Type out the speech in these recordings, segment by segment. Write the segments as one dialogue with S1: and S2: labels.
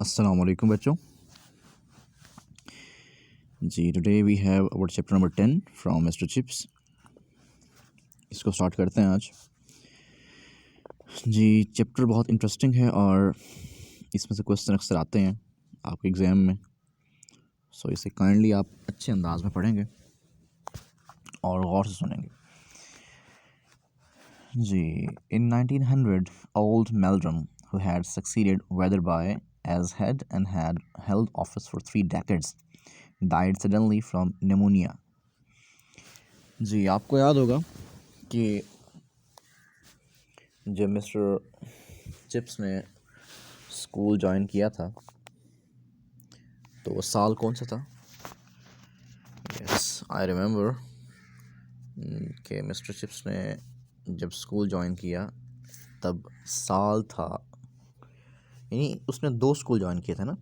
S1: अस्सलाम वालेकुम बच्चों जी। Today we have our chapter number 10 from mister Chips. इसको स्टार्ट करते हैं आज। जी, चैप्टर बहुत इंटरेस्टिंग है और इसमें से क्वेश्चन अक्सर आते हैं आपके एग्ज़ाम में। सो इसे काइंडली आप अच्छे अंदाज में पढ़ेंगे और गौर से सुनेंगे। जी, इन 1900 old Meldrum, who had succeeded Weatherby as head and had held office for 3 decades, died suddenly from pneumonia. जी, आपको याद होगा कि जब मिस्टर चिप्स ने स्कूल ज्वाइन किया था तो वो साल कौन सा था? यस, आई रिमेम्बर कि मिस्टर चिप्स ने जब स्कूल ज्वाइन किया तब साल था, यानी उसने 2 स्कूल ज्वाइन किए थे ना।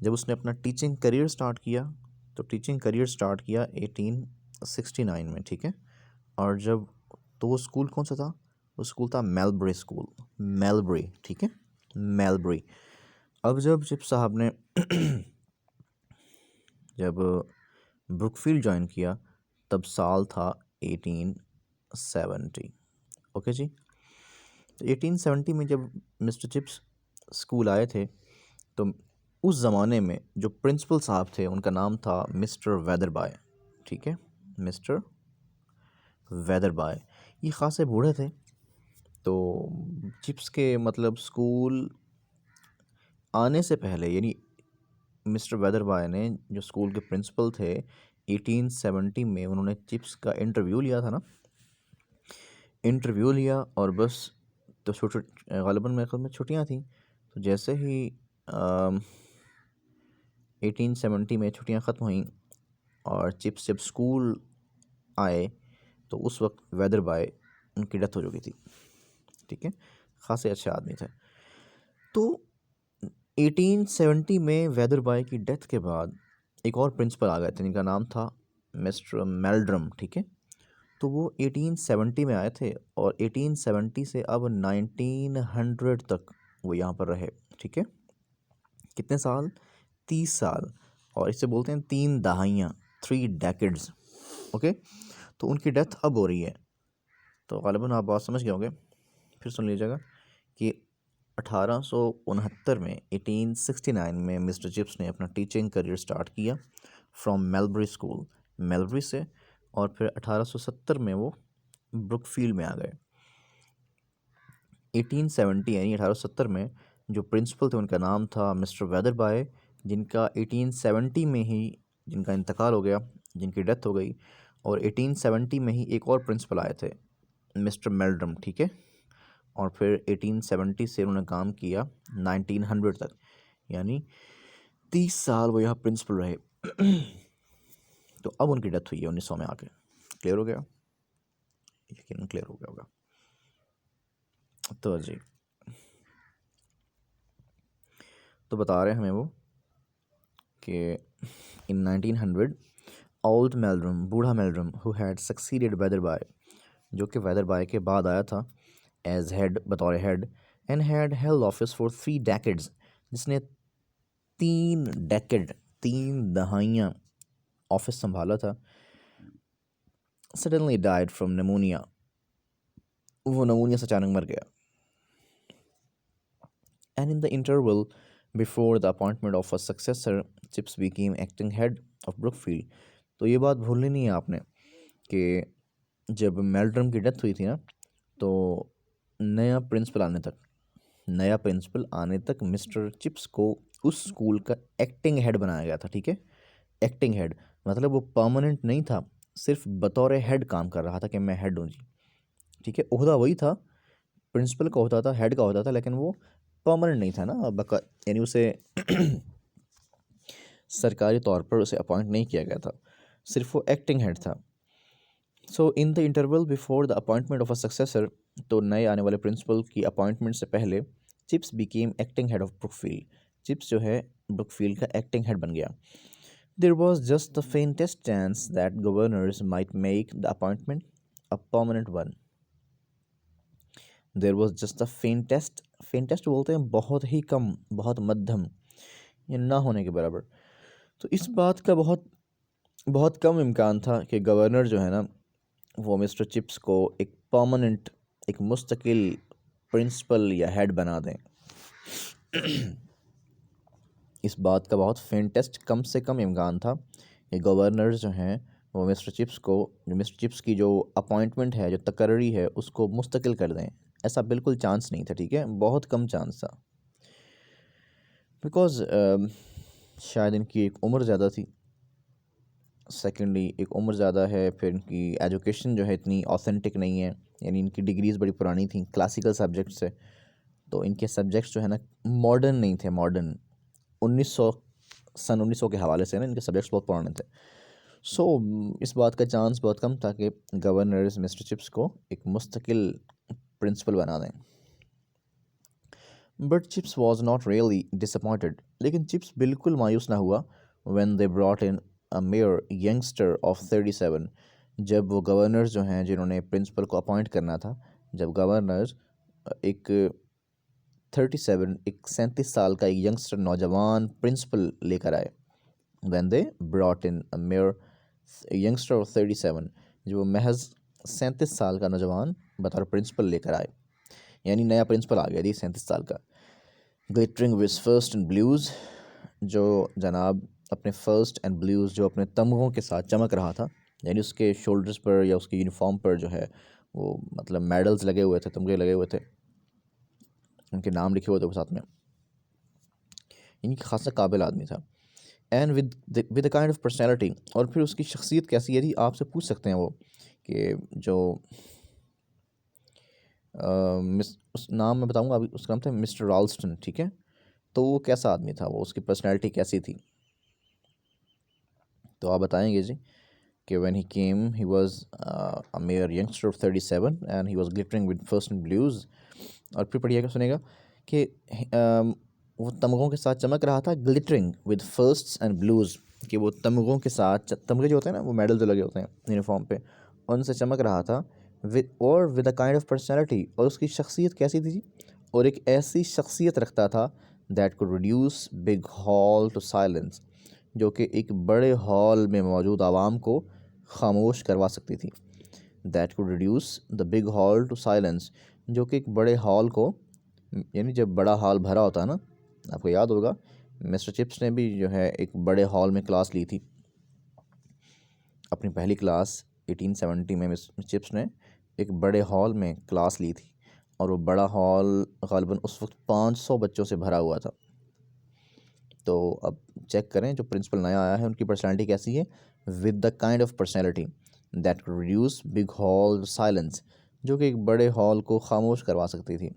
S1: जब उसने अपना टीचिंग करियर स्टार्ट किया तो टीचिंग करियर स्टार्ट किया 1869 में, ठीक है। और जब तो वो स्कूल कौन सा था? वो स्कूल था मेलबरी स्कूल, मेलबरी, ठीक है, मेलबरी। अब जब चिप्स साहब ने जब ब्रुकफील्ड ज्वाइन किया तब साल था 1870। ओके जी। तो 1870 में जब मिस्टर चिप्स स्कूल आए थे तो उस ज़माने में जो प्रिंसिपल साहब थे उनका नाम था मिस्टर वेदरबाय, ठीक है, मिस्टर वेदरबाय। ये ख़ासे बूढ़े थे। तो चिप्स के मतलब स्कूल आने से पहले, यानी मिस्टर वेदरबाय ने जो स्कूल के प्रिंसिपल थे 1870 में, उन्होंने चिप्स का इंटरव्यू लिया था ना। इंटरव्यू लिया और बस तो ग़ालिबन मेरे ख्याल में छुट्टियां थी। तो जैसे ही 1870 में छुट्टियां ख़त्म हुई और चिप्स जब स्कूल आए तो उस वक्त वेदरबाय उनकी डेथ हो चुकी थी, ठीक है। ख़ासे अच्छे आदमी थे। तो 1870 में वेदरबाय की डेथ के बाद एक और प्रिंसिपल आ गए थे जिनका नाम था मिस्टर मेल्ड्रम, ठीक है। तो वो 1870 में आए थे और 1870 से अब 1900 तक वो यहाँ पर रहे, ठीक है। कितने साल? 30 साल। और इसे बोलते हैं 3 दहाइयाँ, 3 डेकेड्स, ओके। तो उनकी डेथ अब हो रही है। तो ग़ालिबन आप बात समझ गए होंगे, फिर सुन लीजिएगा कि 1869 में 1869 में मिस्टर चिप्स ने अपना टीचिंग करियर स्टार्ट किया फ्रॉम मेलबरी स्कूल, मेलबरी से। और फिर 1870 में वो ब्रुकफील्ड में आ गए। 1870 यानी 1870 में जो प्रिंसिपल थे उनका नाम था मिस्टर वेदरबाय, जिनका 1870 में ही जिनका इंतकाल हो गया, जिनकी डेथ हो गई। और 1870 में ही एक और प्रिंसिपल आए थे मिस्टर मेल्ड्रम, ठीक है। और फिर 1870 से उन्होंने काम किया 1900 तक, यानी 30 साल वो यहाँ प्रिंसिपल रहे। तो अब उनकी डेथ हुई है 1900 में आके। क्लियर हो गया? यकीन क्लियर हो गया होगा। तो जी, तो बता रहे हैं हमें वो कि इन 1900 ओल्ड मेल्ड्रम, बूढ़ा मेल्ड्रम, हु हैड सक्सीडेड वेदरबाय, जो कि वेदरबाय के बाद आया था एज हेड, बतौर head, and had held office for 3 decades, जिसने 3 दहाइयाँ ऑफिस संभाला था। सडनली डाइड फ्रॉम निमोनिया, वो नमूनिया से अचानक मर गया। And in the interval before the appointment of a successor, chips became acting head of Brookfield. तो ये बात भूलनी नहीं है आपने कि जब मेल्ड्रम की डेथ हुई थी ना, तो नया प्रिंसिपल आने तक मिस्टर चिप्स को उस स्कूल का एक्टिंग हेड बनाया गया था, ठीक है। एक्टिंग हेड मतलब वो परमानेंट नहीं था, सिर्फ बतौर हेड काम कर रहा था कि मैं हेड हूँ जी, ठीक है। ओहदा वही था, प्रिंसिपल का होता था, हेड का होता था, लेकिन वो परमानेंट नहीं था ना, यानी उसे सरकारी तौर पर उसे अपॉइंट नहीं किया गया था, सिर्फ वो एक्टिंग हेड था। So in the interval before the appointment of a successor, तो नए आने वाले प्रिंसिपल की अपॉइंटमेंट से पहले Chips became acting head of Brookfield, Chips जो है ब्रुकफील्ड का एक्टिंग हेड बन गया। There was just the faintest chance that governors might make the appointment a permanent one. There was just the faintest बोलते हैं बहुत ही कम, बहुत मध्यम, या ना होने के बराबर। तो इस बात का बहुत बहुत कम इम्कान था कि गवर्नर जो है ना वो मिस्टर चिप्स को एक परमानेंट, एक मुस्तकिल प्रिंसिपल या हेड बना दें। इस बात का बहुत फेंटेस्ट कम से कम इम्कान था कि गवर्नर जो हैं वो मिस्टर चिप्स को, जो मिस्टर चिप्स की जो अपॉइंटमेंट है, जो तकर्री है, उसको मुस्तकिल कर दें। ऐसा बिल्कुल चांस नहीं था, ठीक है, बहुत कम चांस था। बिकॉज शायद इनकी एक उम्र ज़्यादा थी, सेकेंडली एक उम्र ज़्यादा है, फिर इनकी एजुकेशन जो है इतनी ऑथेंटिक नहीं है, यानी इनकी डिग्रीज़ बड़ी पुरानी थी क्लासिकल सब्जेक्ट से, तो इनके सब्जेक्ट्स जो है ना मॉडर्न नहीं थे, मॉडर्न 1900 सन 1900 के हवाले से ना इनके सब्जेक्ट्स बहुत पुराने थे। सो इस बात का चांस बहुत कम था कि गवर्नर्स मिस्टर चिप्स को एक मुस्तकिल प्रिंसिपल बना दें। But chips was not really disappointed, लेकिन चिप्स बिल्कुल मायूस ना हुआ when they brought in a mayor youngster of 37। जब वो गवर्नर्स जो हैं जिन्होंने प्रिंसिपल को अपॉइंट करना था, जब गवर्नर्स एक 37, एक 37 साल का एक यंगस्टर नौजवान प्रिंसिपल लेकर आए, when they brought in a mayor youngster of 37, जो वो महज 37 साल का नौजवान बतौर प्रिंसिपल लेकर आए, यानी नया प्रिंसिपल आ गया जी 37 साल का। Glittering with first and blues, जो जनाब अपने फर्स्ट एंड ब्लूज़, जो अपने तमगों के साथ चमक रहा था, यानी उसके शोल्डर्स पर या उसके यूनिफॉर्म पर जो है वो मतलब मेडल्स लगे हुए थे, तमगे लगे हुए थे, उनके नाम लिखे हुए थे साथ में, इनकी खासा काबिल आदमी था। And with kind of personality, और फिर उसकी शख्सियत कैसी है जी, आपसे पूछ सकते हैं वो कि जो उस नाम मैं बताऊंगा अभी, उसका नाम था मिस्टर रॉल्स्टन, ठीक है। तो वो कैसा आदमी था, वो उसकी पर्सनैलिटी कैसी थी, तो आप बताएंगे जी कि when he came he was a mayor youngster of 37 and he was glittering with first and blues. और फिर पढ़िएगा, सुनेगा कि वो तमगों के साथ चमक रहा था, glittering with first and blues, कि वो तमगों के साथ, तमगे जो होते हैं ना वो मेडल जो लगे होते हैं यूनिफॉर्म पे, उनसे चमक रहा था, with a kind of personality, और उसकी शख्सियत कैसी थी जी, और एक ऐसी शख्सियत रखता था that could reduce big hall to silence, जो कि एक बड़े हॉल में मौजूद आवाम को खामोश करवा सकती थी। That could reduce the big hall to silence, जो कि एक बड़े हॉल को, यानी जब बड़ा हॉल भरा होता है ना, आपको याद होगा मिस्टर चिप्स ने भी जो है एक बड़े हॉल में क्लास ली थी, अपनी पहली क्लास 1870 में मिस्टर चिप्स ने एक बड़े हॉल में क्लास ली थी, और वो बड़ा हॉल ग़ालिबन उस वक्त 500 बच्चों से भरा हुआ था। तो अब चेक करें जो प्रिंसिपल नया आया है उनकी पर्सनैलिटी कैसी है, with the kind of personality that reduce big hall silence, जो कि एक बड़े हॉल को खामोश करवा सकती थी,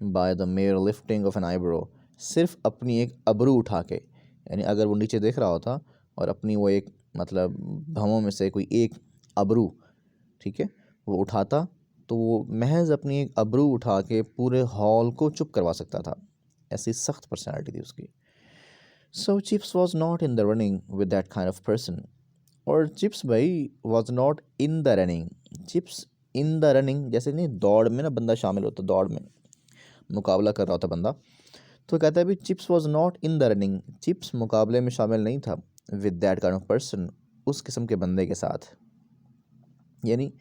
S1: by the mere lifting of an eyebrow, सिर्फ अपनी एक अबरू उठा के, यानी अगर वो नीचे देख रहा होता और अपनी वो एक मतलब भवों में से कोई एक अबरू, ठीक है, वो उठाता, तो वो महज अपनी एक अबरू उठा के पूरे हॉल को चुप करवा सकता था, ऐसी सख्त पर्सनैलिटी थी उसकी। So Chips was not in the running with that kind of person. और चिप्स भाई was not in the running, chips in the running जैसे नहीं, दौड़ में ना बंदा शामिल होता, दौड़ में मुकाबला कर रहा होता बंदा, तो कहता है भी chips was not in the running, chips मुकाबले में शामिल नहीं था with that kind of person, उस किस्म के बंदे के साथ, यानी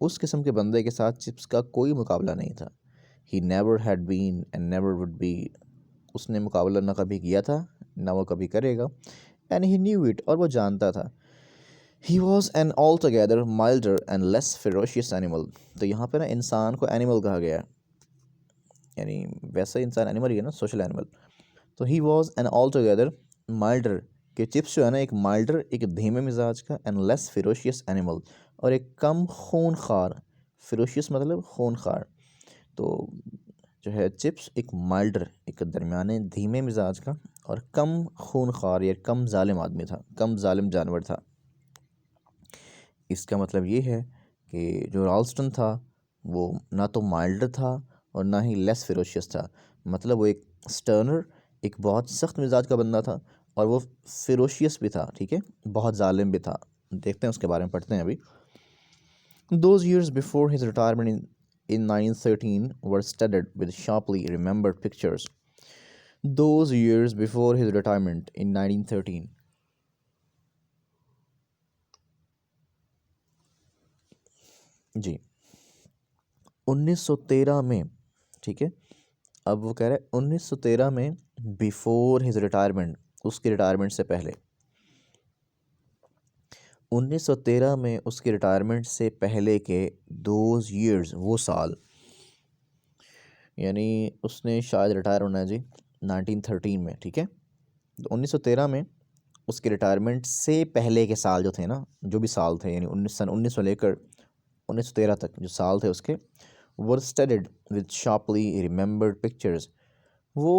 S1: उस किस्म के बंदे के साथ चिप्स का कोई मुकाबला नहीं था। He never had been and never would be, उसने मुकाबला ना कभी किया था ना वो कभी करेगा, एंड ही न्यू इट, और वो जानता था। He was an all together milder and less ferocious animal, तो यहाँ पे ना इंसान को एनिमल कहा गया है, यानी वैसे इंसान एनिमल ही है ना, सोशल एनिमल। तो he was an all together milder, कि चिप्स जो है ना एक माइल्डर, एक धीमे मिजाज का, एंड लेस फेरोशियस एनिमल, और एक कम खून खार, फेरोशियस मतलब खून खार, तो जो है चिप्स एक माइल्डर, एक दरमियाने धीमे मिजाज का और कम खून खार या कम जालिम आदमी था, कम जालिम जानवर था। इसका मतलब ये है कि जो रॉल्स्टन था वो ना तो माइल्डर था और ना ही लेस फेरोशियस था, मतलब वो एक स्टर्नर, एक बहुत सख्त मिजाज का बंदा था, और वो फेरोशियस भी था, ठीक है, बहुत जालिम भी था। देखते हैं उसके बारे में, पढ़ते हैं अभी। Those years before his retirement in 1913 were studded with sharply remembered pictures. Those years before his retirement in 1913. जी 1913 में, ठीक है, अब वो कह रहे हैं 1913 में बिफोर हिज रिटायरमेंट, उसकी रिटायरमेंट से पहले, 1913 में उसकी रिटायरमेंट से पहले के दोज ईयर्स, वो साल, यानी उसने शायद रिटायर होना है जी 1913 में, ठीक है। तो 1913 में उसकी रिटायरमेंट से पहले के साल जो थे ना, जो भी साल थे, यानी 1900 लेकर 1913 तक जो साल थे उसके, were studied with sharply remembered pictures. वो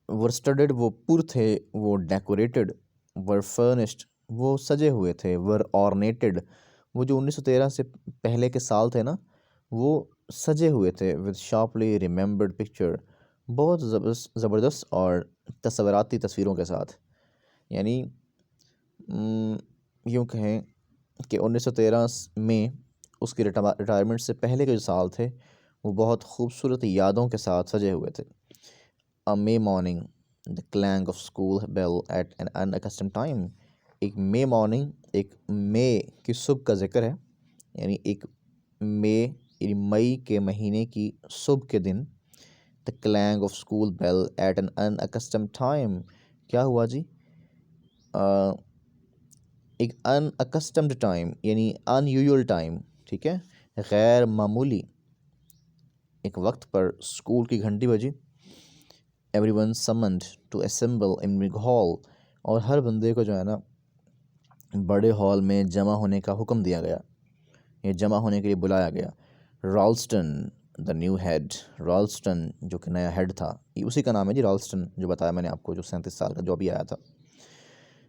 S1: वर स्टडीड, वो पुर थे, वो डेकोरेटेड, वर फर्निश्ड, वो सजे हुए थे, वर ऑर्नेटेड, वो जो 1913 से पहले के साल थे ना, वो सजे हुए थे विद शार्पली रिमेंबर्ड पिक्चर, बहुत ज़बरदस्त और तस्वराती तस्वीरों के साथ। यानी यूँ कहें कि 1913 में उसकी रिटायरमेंट से पहले के जो साल थे वो बहुत खूबसूरत यादों के साथ सजे हुए थे। A May morning, the clang of school bell at an unaccustomed time. एक मे मॉर्निंग, एक मई की सुबह का जिक्र है, यानी एक मई यानी मई के महीने की सुबह के दिन। The clang of school bell at an unaccustomed time, क्या हुआ जी? एक अनअकस्टम्ड टाइम यानी अनयूजुअल टाइम, ठीक है, गैर मामूली एक वक्त पर स्कूल की घंटी बजी। Everyone summoned to assemble in big hall, और हर बंदे को जो है ना बड़े हॉल में जमा होने का हुक्म दिया गया, ये जमा होने के लिए बुलाया गया। रॉल्स्टन द न्यू हेड, रॉल्स्टन जो कि नया हेड था, ये उसी का नाम है जी, रॉल्स्टन जो बताया मैंने आपको, जो 37 साल का जो अभी आया था।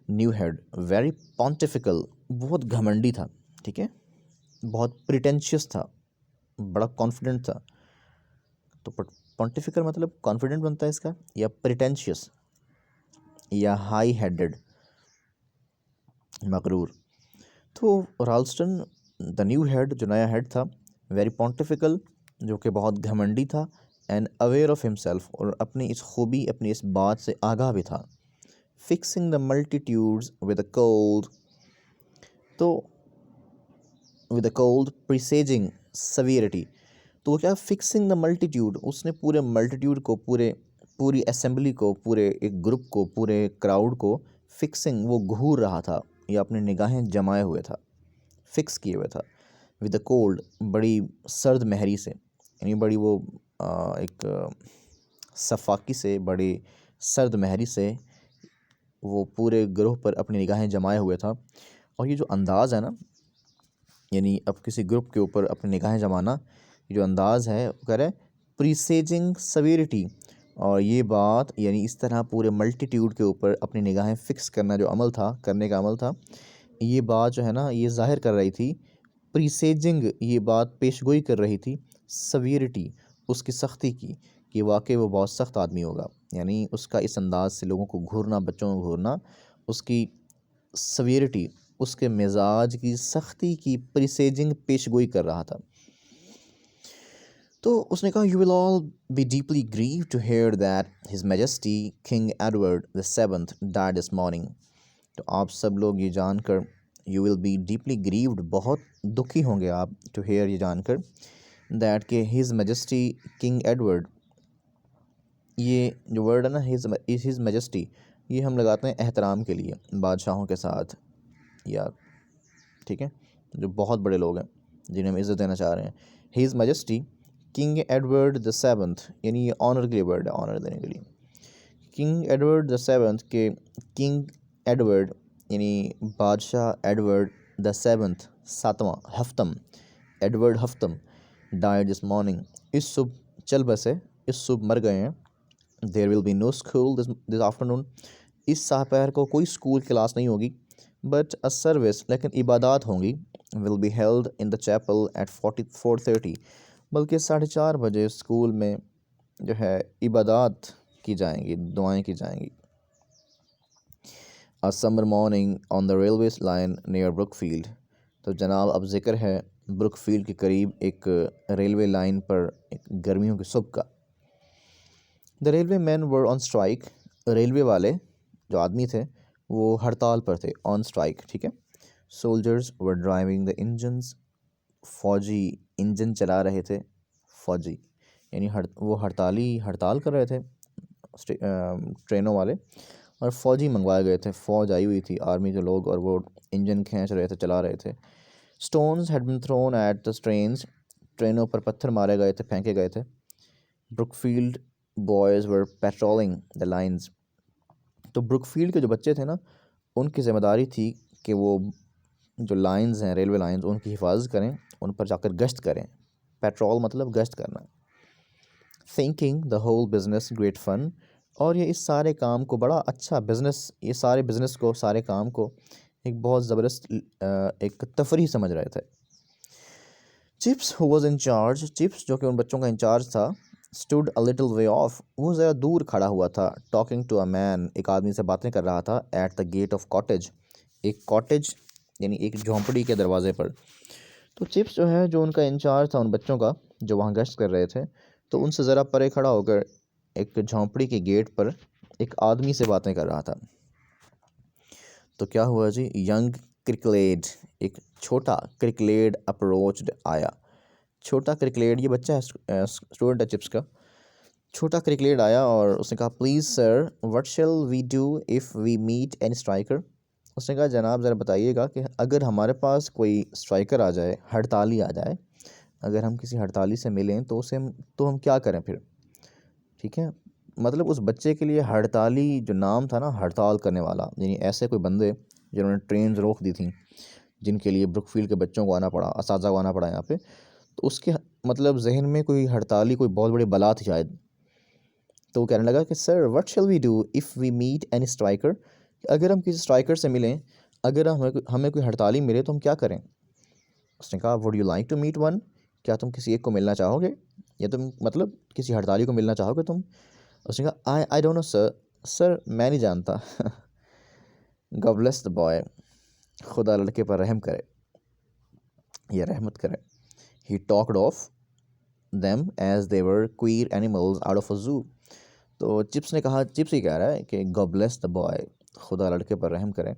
S1: न्यू हेड, वेरी पॉन्टिफिकल, बहुत घमंडी था, ठीक है, बहुत प्रिटेंशियस था, बड़ा कॉन्फिडेंट था। तो पॉन्टिफिकल मतलब कॉन्फिडेंट बनता है इसका, या प्रिटेंशियस, या हाई हेडेड, मगरूर। तो राल्स्टन द न्यू हेड, जो नया हेड था, वेरी पॉन्टिफिकल, जो कि बहुत घमंडी था, एंड अवेयर ऑफ हिमसेल्फ, और अपनी इस खूबी, अपनी इस बात से आगाह भी था। Fixing the multitudes with a cold, तो विद अ कोल्ड प्रिसेजिंग सवियरिटी, तो वो क्या, फिक्सिंग द मल्टीट्यूड, उसने पूरे मल्टीट्यूड को, पूरी असेंबली को, पूरे एक ग्रुप को, पूरे क्राउड को फिक्सिंग, वो घूर रहा था या अपनी निगाहें जमाए हुए था, फिक्स किए हुए था। विद अ कोल्ड, बड़ी सर्द महरी से, यानी बड़ी वो एक सफाकी से, बड़ी सर्द महरी से वो पूरे ग्रुप पर अपनी निगाहें जमाए हुए था। और ये जो अंदाज़ है ना, यानी अब किसी ग्रुप के ऊपर अपनी निगाहें जमाना, ये जो अंदाज़ है वो कह रहे हैं प्रीसेजिंग सवेरिटी, और ये बात यानी इस तरह पूरे मल्टीट्यूड के ऊपर अपनी निगाहें फ़िक्स करना जो अमल था, करने का अमल था, ये बात जो है ना ये ज़ाहिर कर रही थी, प्रीसेजिंग, ये बात पेशगोई कर रही थी, सवेरिटी, उसकी सख्ती की, कि वाकई वो बहुत सख्त आदमी होगा। यानी उसका इस अंदाज से लोगों को घूरना, बच्चों को घूरना, उसकी सवेरिटी, उसके मिजाज की सख्ती की प्रीसेजिंग, पेशगोई कर रहा था। तो उसने कहा, you will all be deeply grieve to hear that his majesty King Edward the seventh died this morning. तो आप सब लोग ये जानकर, you will be deeply grieved, बहुत दुखी होंगे आप, टू हेयर, ये जानकर, दैट के हिज मैजेस्टी किंग एडवर्ड, ये जो वर्ड है ना हिज मैजेस्टी, ये हम लगाते हैं एहतराम के लिए, बादशाहों के साथ, या ठीक है, जो बहुत बड़े लोग हैं जिन्हें हम इज़्ज़त देना चाह रहे हैं। His majesty King Edward the seventh, यानी ये ऑनर के लिए वर्ड है, ऑनर देने के लिए। किंग एडवर्ड द सेवंथ के, किंग एडवर्ड यानी बादशाह एडवर्ड द सेवंथ, सातवां, हफ्तम, एडवर्ड हफ्तम, डाइड दिस मॉर्निंग, इस सुबह चल बसे, इस सुबह मर गए हैं। There will be no school this afternoon, इस दोपहर को कोई स्कूल क्लास नहीं होगी, बट अ सर्विस, लेकिन इबादत होंगी, will be held in the chapel at 4:30, बल्कि 4:30 बजे स्कूल में जो है इबादत की जाएंगी, दुआएं की जाएंगी। A summer morning on the railway line near Brookfield, तो जनाब अब जिक्र है ब्रुकफील्ड के करीब एक रेलवे लाइन पर एक गर्मियों की सुबह का। The railway man were on strike. Railway वाले जो आदमी थे वो हड़ताल पर थे, ऑन स्ट्राइक, ठीक है। Soldiers were driving the engines. फौजी इंजन चला रहे थे। फौजी यानी वो हड़ताली हड़ताल कर रहे थे ट्रेनों वाले, और फौजी मंगवाए गए थे। फौज आई हुई थी, आर्मी के लोग, और वो इंजन खींच रहे थे, चला रहे थे। Stones had been thrown at the trains. ट्रेनों पर पत्थर मारे गए थे, फेंके गए थे। Brookfield boys were patrolling the lines. तो ब्रुकफील्ड के जो बच्चे थे ना, उनकी ज़िम्मेदारी थी कि वो जो लाइंस हैं, रेलवे लाइंस, उनकी हिफाजत करें, उन पर जाकर गश्त करें। पेट्रोल मतलब गश्त करना। Thinking the whole business great fun. और ये इस सारे काम को बड़ा अच्छा बिज़नेस, ये सारे बिज़नेस को, सारे काम को एक बहुत ज़बरदस्त एक तफरीह समझ रहे थे। Chips who was in charge. Chips जो कि उन बच्चों का इंचार्ज था, stood a little way of. वो ज़रा दूर खड़ा हुआ था। टॉकिंग टू अ मैन, एक आदमी से बातें कर रहा था। At the gate of cottage, एक कॉटेज यानी एक झोंपड़ी के दरवाजे पर। तो चिप्स जो है, जो उनका इंचार्ज था उन बच्चों का, जो वहाँ गश्त कर रहे थे, तो उनसे ज़रा परे खड़ा होकर एक झोंपड़ी के गेट पर एक आदमी से बातें कर रहा था। तो क्या हुआ जी, यंग क्रिकलेड, एक छोटा क्रिकलेड अप्रोच्ड आया। छोटा क्रिकलेड, ये बच्चा है, स्टूडेंट है चिप्स का। छोटा क्रिकलेड आया और उसने कहा, please sir, what shall we do if we meet any striker. उसने कहा, जनाब ज़रा बताइएगा कि अगर हमारे पास कोई स्ट्राइकर आ जाए, हड़ताली आ जाए, अगर हम किसी हड़ताली से मिलें तो हम क्या करें फिर, ठीक है। मतलब उस बच्चे के लिए हड़ताली जो नाम था ना, हड़ताल करने वाला, यानी ऐसे कोई बंदे जिन्होंने ट्रेन रोक दी थी, जिनके लिए ब्रुकफील्ड के बच्चों को आना पड़ा, असातिज़ा को आना पड़ा यहाँ पे, तो उसके मतलब जहन में कोई हड़ताली कोई बहुत बड़ी बला थी शायद। तो वो कहने लगा कि sir, what shall we do if we meet any striker. अगर हम किसी स्ट्राइकर से मिलें, अगर हमें कोई हड़ताली मिले तो हम क्या करें। उसने कहा, would you like to meet one. क्या तुम किसी एक को मिलना चाहोगे, या तुम मतलब किसी हड़ताली को मिलना चाहोगे तुम। उसने कहा, I don't know sir. Sir मैं नहीं जानता। गॉड ब्लेस द बॉय, खुदा लड़के पर रहम करे या रहमत करे। He talked of them as they were queer animals out of a zoo. तो चिप्स ने कहा, चिप्स ही कह रहा है कि गॉड ब्लेस द बॉय, खुदा लड़के पर रहम करे।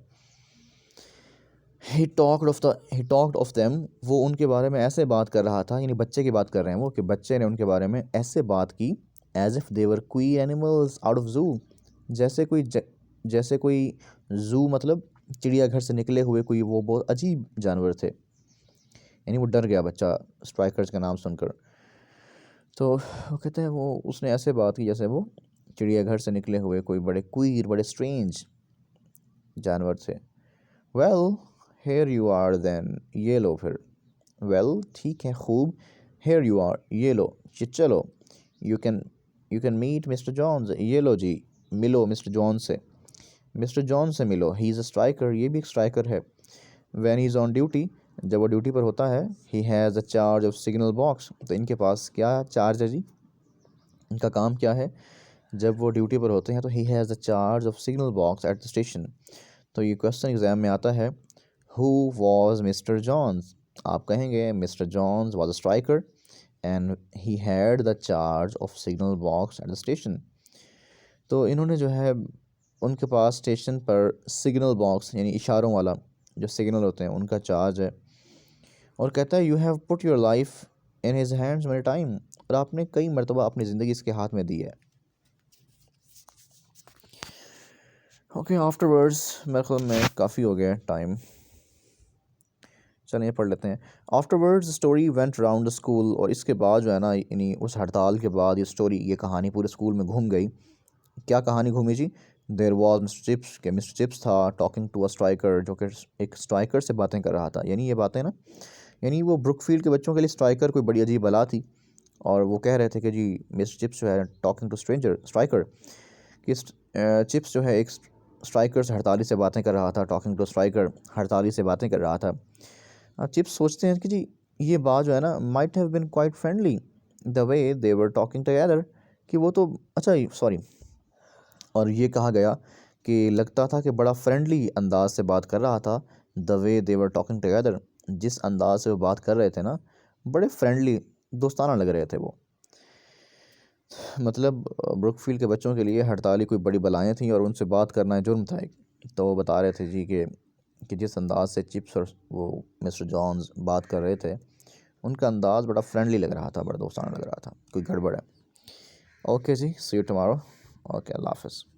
S1: ही टॉक्ड ऑफ देम, वो उनके बारे में ऐसे बात कर रहा था, यानी बच्चे की बात कर रहे हैं वो, कि बच्चे ने उनके बारे में ऐसे बात की, as if they were queer animals out of zoo, जैसे कोई जू मतलब चिड़ियाघर से निकले हुए कोई वो बहुत अजीब जानवर थे। यानी वो डर गया बच्चा स्ट्राइकर्स का नाम सुनकर। तो वो कहते हैं, वो उसने ऐसे बात की जैसे वो चिड़ियाघर से निकले हुए कोई बड़े स्ट्रेंज जानवर थे। Well here you are then, ये लो फिर। वेल ठीक है, खूब। हेयर यू आर, ये लो, चलो। You can meet Mister Jones, ये लो जी, मिलो मिस्टर जॉन से। मिस्टर जॉन से मिलो, ही इज़ अ स्ट्राइकर, ये भी एक स्ट्राइकर है। When he is on duty, जब वो ड्यूटी पर होता है, he has a charge of signal box. तो इनके पास क्या चार्ज है जी, इनका काम क्या है। जब वो ड्यूटी पर होते हैं तो he has the charge of signal box at the station. तो ये क्वेश्चन एग्ज़ाम में आता है, हु वॉज मिस्टर जॉन्स। आप कहेंगे Mister Jones was a striker and he had the charge of signal box at the station. तो इन्होंने जो है उनके पास स्टेशन पर सिग्नल बॉक्स यानी इशारों वाला जो सिग्नल होते हैं उनका चार्ज है। और कहता है, you have put your life in his hands many time, और आपने कई मरतबा अपनी ज़िंदगी इसके हाथ में दी है। ओके, आफ्टरवर्ड्स मेरे ख्याल में काफ़ी हो गया टाइम, चलिए पढ़ लेते हैं। Afterwards story went round the school, और इसके बाद जो है ना, यानी उस हड़ताल के बाद ये कहानी पूरे स्कूल में घूम गई। क्या कहानी घूमी जी। देयर वॉज मिस्टर चिप्स, के मिस्टर चिप्स था टॉकिंग टू अ स्ट्राइकर, जो कि एक स्ट्राइकर से बातें कर रहा था। यानी ये बातें ना, यानी वो ब्रुकफील्ड के बच्चों के लिए स्ट्राइकर कोई बड़ी अजीब बला थी, और वो कह रहे थे कि जी मिस्टर चिप्स जो है टॉकिंग टू स्ट्राइकर, कि चिप्स जो है एक स्ट्राइकर से हड़ताली से बातें कर रहा था। टॉकिंग टू स्ट्राइकर, हड़ताली से बातें कर रहा था। चिप्स सोचते हैं कि जी ये बात जो है ना, might have been quite friendly the way they were talking together, कि वो तो अच्छा सॉरी, और ये कहा गया कि लगता था कि बड़ा फ्रेंडली अंदाज से बात कर रहा था, the way they were talking together, जिस अंदाज से वो बात कर रहे थे ना, बड़े फ्रेंडली दोस्ताना लग रहे थे वो। मतलब ब्रुकफील्ड के बच्चों के लिए हड़ताली कोई बड़ी बलाएँ थीं और उनसे बात करना जुर्म था एक। तो वो बता रहे थे जी कि जिस अंदाज से चिप्स और वो मिस्टर जॉन्स बात कर रहे थे, उनका अंदाज़ बड़ा फ्रेंडली लग रहा था, बड़ा दोस्ताना लग रहा था। कोई गड़बड़ है। ओके जी, सी यू टुमारो। ओके, अल्लाह हाफ़िज़।